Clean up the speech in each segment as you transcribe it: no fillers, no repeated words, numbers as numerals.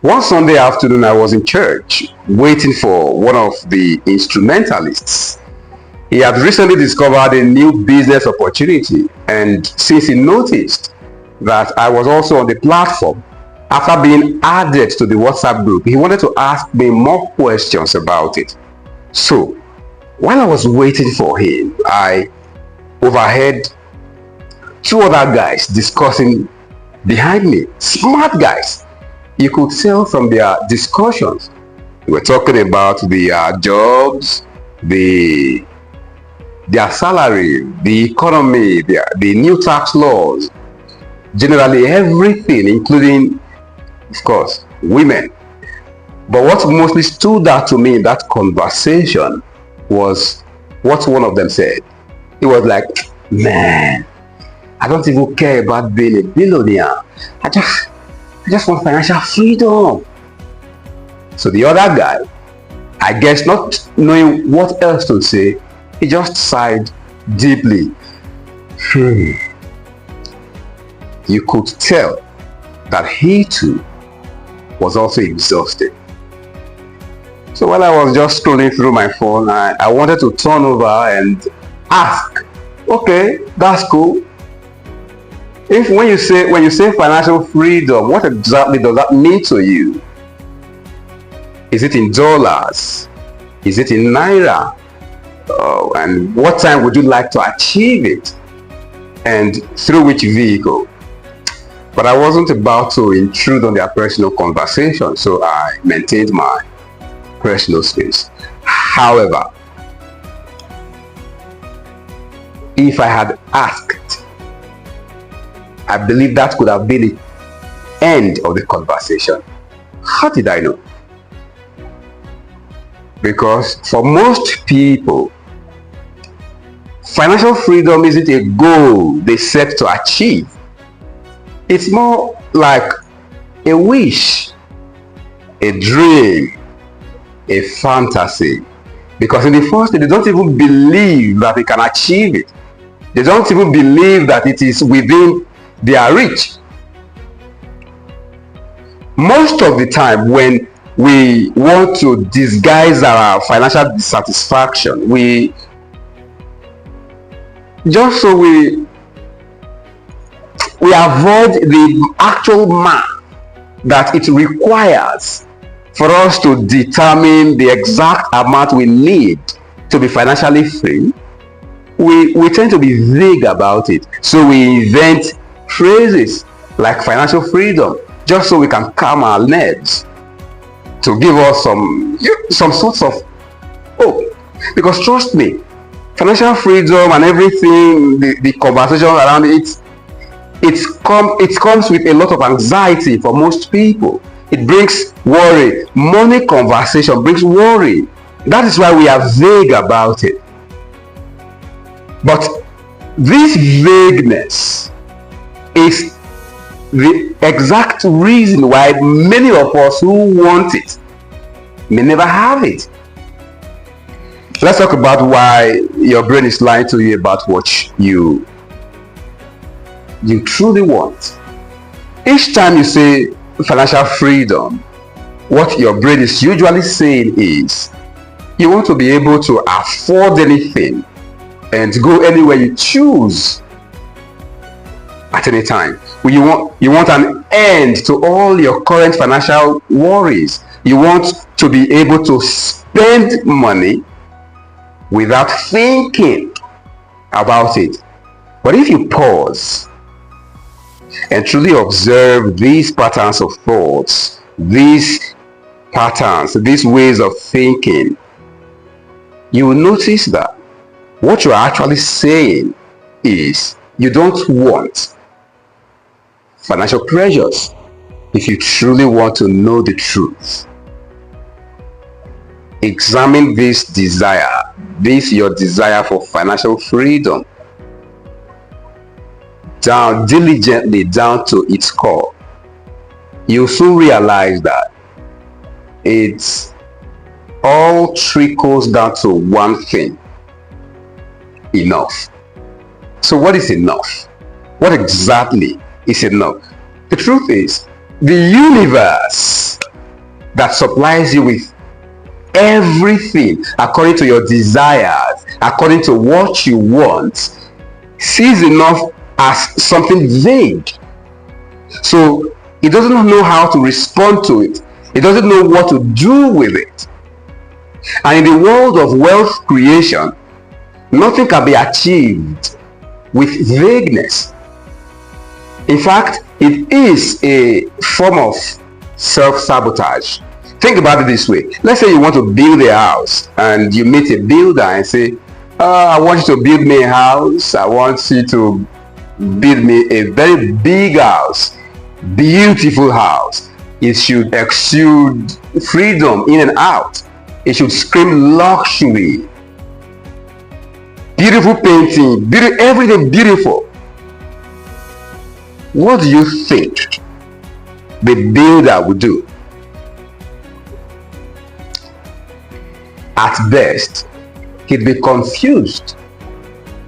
One Sunday afternoon, I was in church waiting for one of the instrumentalists. He had recently discovered a new business opportunity, and since he noticed that I was also on the platform, after being added to the WhatsApp group, he wanted to ask me more questions about it. So, while I was waiting for him, I overheard two other guys discussing behind me. Smart guys. You could tell from their discussions. They were talking about the jobs, their salary, the economy, the new tax laws, generally everything, including, of course, women. But what mostly stood out to me in that conversation was what one of them said. He was like, man, I don't even care about being a billionaire. I just want financial freedom. So the other guy, I guess not knowing what else to say, he just sighed deeply. You could tell that he too was also exhausted. So while I was just scrolling through my phone, I wanted to turn over and ask, okay, that's cool. If when you say financial freedom, what exactly does that mean to you? Is it in dollars? Is it in naira? And what time would you like to achieve it? And through which vehicle? But I wasn't about to intrude on their personal conversation, so I maintained my personal space. However, if I had asked, I believe that could have been the end of the conversation. How did I know? Because for most people, financial freedom isn't a goal they set to achieve. It's more like a wish, a dream, a fantasy. Because in the first place, they don't even believe that they can achieve it. They don't even believe that it is within their reach. Most of the time when we want to disguise our financial dissatisfaction, we avoid the actual math that it requires for us to determine the exact amount we need to be financially free. We tend to be vague about it, so we invent phrases like financial freedom just so we can calm our nerves, to give us some sorts of hope. Because trust me, financial freedom and everything, the conversation around it comes with a lot of anxiety for most people. It brings worry. Money conversation brings worry. That is why we are vague about it. But this vagueness is the exact reason why many of us who want it may never have it. Let's talk about why your brain is lying to you about what you truly want. Each time you say financial freedom, what your brain is usually saying is you want to be able to afford anything and go anywhere you choose at any time. You want an end to all your current financial worries. You want to be able to spend money without thinking about it. But if you pause and truly observe these patterns of thoughts, these ways of thinking, you will notice that what you're actually saying is you don't want financial pressures. If you truly want to know the truth, examine this desire, your desire for financial freedom, diligently down to its core. You'll soon realize that it all trickles down to one thing: enough. So what is enough? What exactly is enough? The truth is, the universe that supplies you with everything according to your desires, according to what you want, sees enough as something vague. So he doesn't know how to respond to it. He doesn't know what to do with it. And in the world of wealth creation, nothing can be achieved with vagueness. In fact, it is a form of self-sabotage. Think about it this way. Let's say you want to build a house and you meet a builder and say, I want you to build me a house. I want you to build me a very big house, beautiful house. It should exude freedom in and out. It should scream luxury, beautiful painting, everything beautiful. What do you think the builder would do? At best, he'd be confused,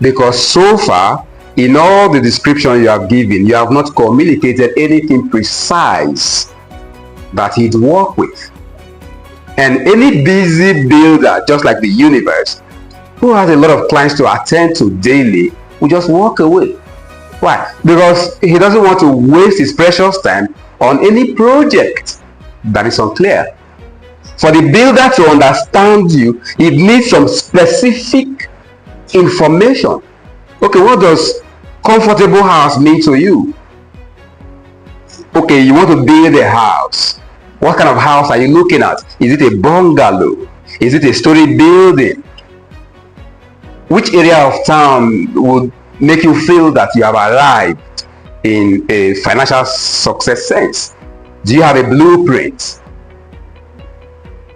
because so far, in all the description you have given, you have not communicated anything precise that he'd work with. And any busy builder, just like the universe, who has a lot of clients to attend to daily, will just walk away. Why? Because he doesn't want to waste his precious time on any project that is unclear. For the builder to understand you, he needs some specific information. Okay, what does comfortable house mean to you? Okay, you want to build a house. What kind of house are you looking at? Is it a bungalow? Is it a story building? Which area of town would make you feel that you have arrived in a financial success sense? Do you have a blueprint?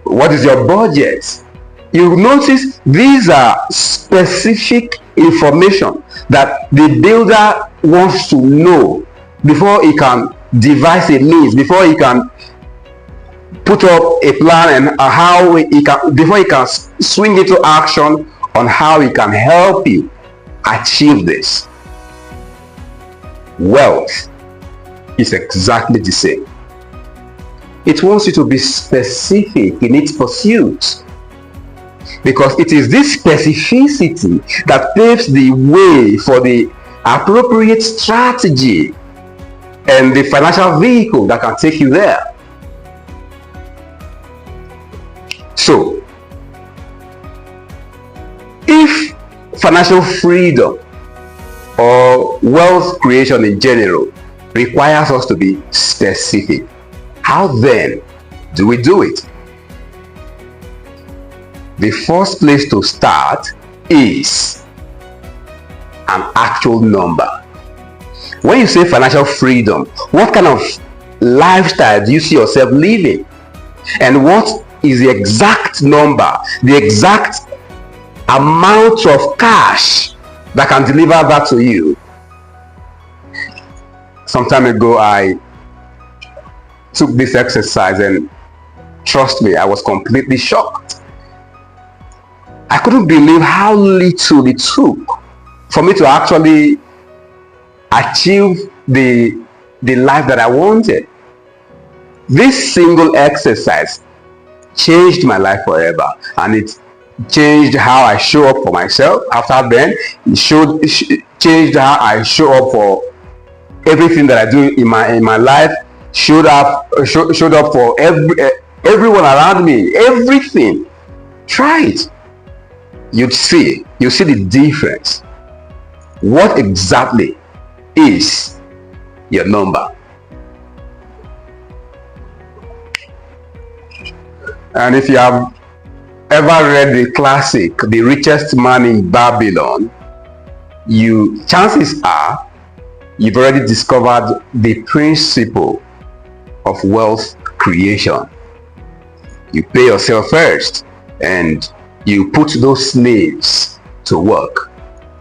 What is your budget? You notice these are specific information that the builder wants to know before he can devise a means, before he can put up a plan, and how he can, before he can swing into action on how he can help you achieve this. Wealth is exactly the same. It wants you to be specific in its pursuit, because it is this specificity that paves the way for the appropriate strategy and the financial vehicle that can take you there. So, if financial freedom or wealth creation in general requires us to be specific, how then do we do it? The first place to start is an actual number. When you say financial freedom, what kind of lifestyle do you see yourself living? And what is the exact number, the exact amount of cash that can deliver that to you? Some time ago, I took this exercise, and trust me, I was completely shocked. I couldn't believe how little it took for me to actually achieve the life that I wanted. This single exercise changed my life forever, and it changed how I show up for myself. After then, it changed how I show up for everything that I do in my life. Showed up for everyone around me, everything. Try it. You'll see the difference. What exactly is your number? And if you have ever read the classic, The Richest Man in Babylon, chances are you've already discovered the principle of wealth creation. You pay yourself first, and you put those slaves to work,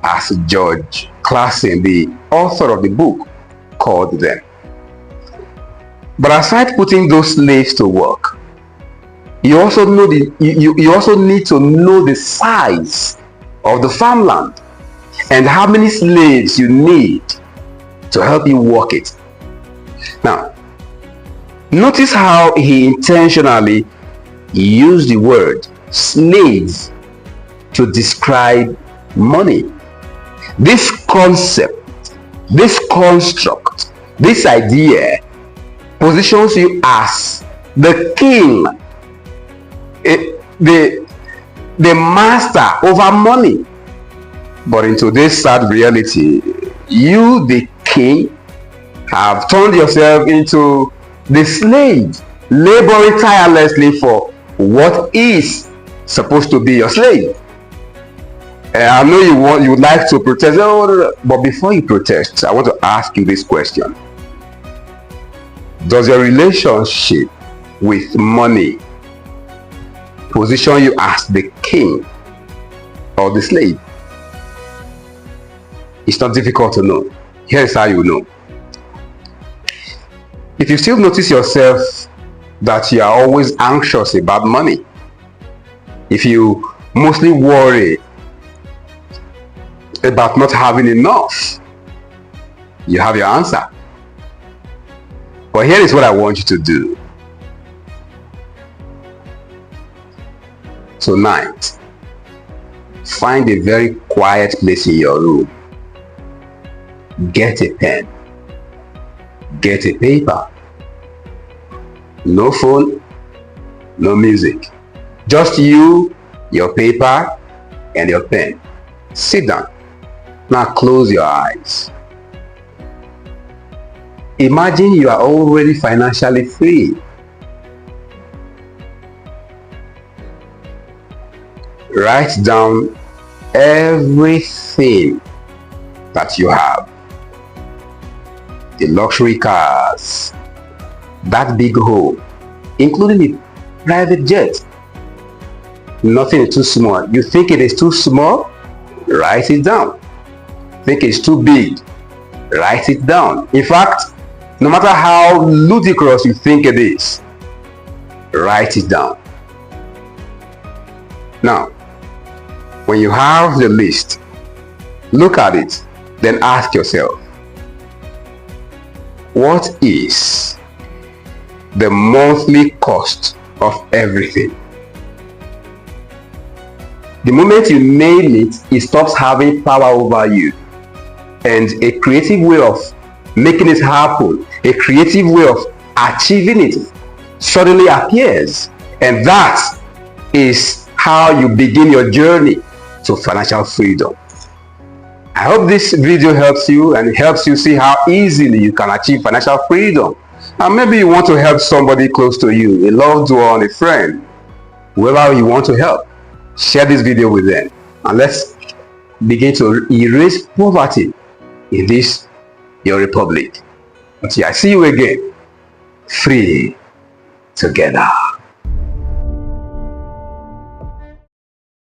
as George Clason, the author of the book, called them. But aside putting those slaves to work, you also need to know the size of the farmland and how many slaves you need to help you work it. Now, Notice how he intentionally used the word slave to describe money. This concept, this construct, this idea positions you as the king, the master over money. But in today's sad reality, you, the king, have turned yourself into the slave, laboring tirelessly for what is supposed to be your slave. I know you would like to protest, but before you protest, I want to ask you this question. Does your relationship with money position you as the king or the slave? It's not difficult to know. Here's how you know. If you still notice yourself that you are always anxious about money, if you mostly worry about not having enough, you have your answer. But here is what I want you to do. Tonight, find a very quiet place in your room. Get a pen. Get a paper. No phone, no music. Just you, your paper, and your pen. Sit down. Now close your eyes. Imagine you are already financially free. Write down everything that you have. The luxury cars, that big home, including the private jet. Nothing is too small. You think it is too small? Write it down. Think it's too big? Write it down. In fact, no matter how ludicrous you think it is, write it down. Now, when you have the list, look at it, then ask yourself, what is the monthly cost of everything? The moment you name it, it stops having power over you. And a creative way of making it happen, a creative way of achieving it suddenly appears. And that is how you begin your journey to financial freedom. I hope this video helps you and it helps you see how easily you can achieve financial freedom. And maybe you want to help somebody close to you, a loved one, a friend, whoever you want to help. Share this video with them and let's begin to erase poverty in this your republic. Until I see you again, free together.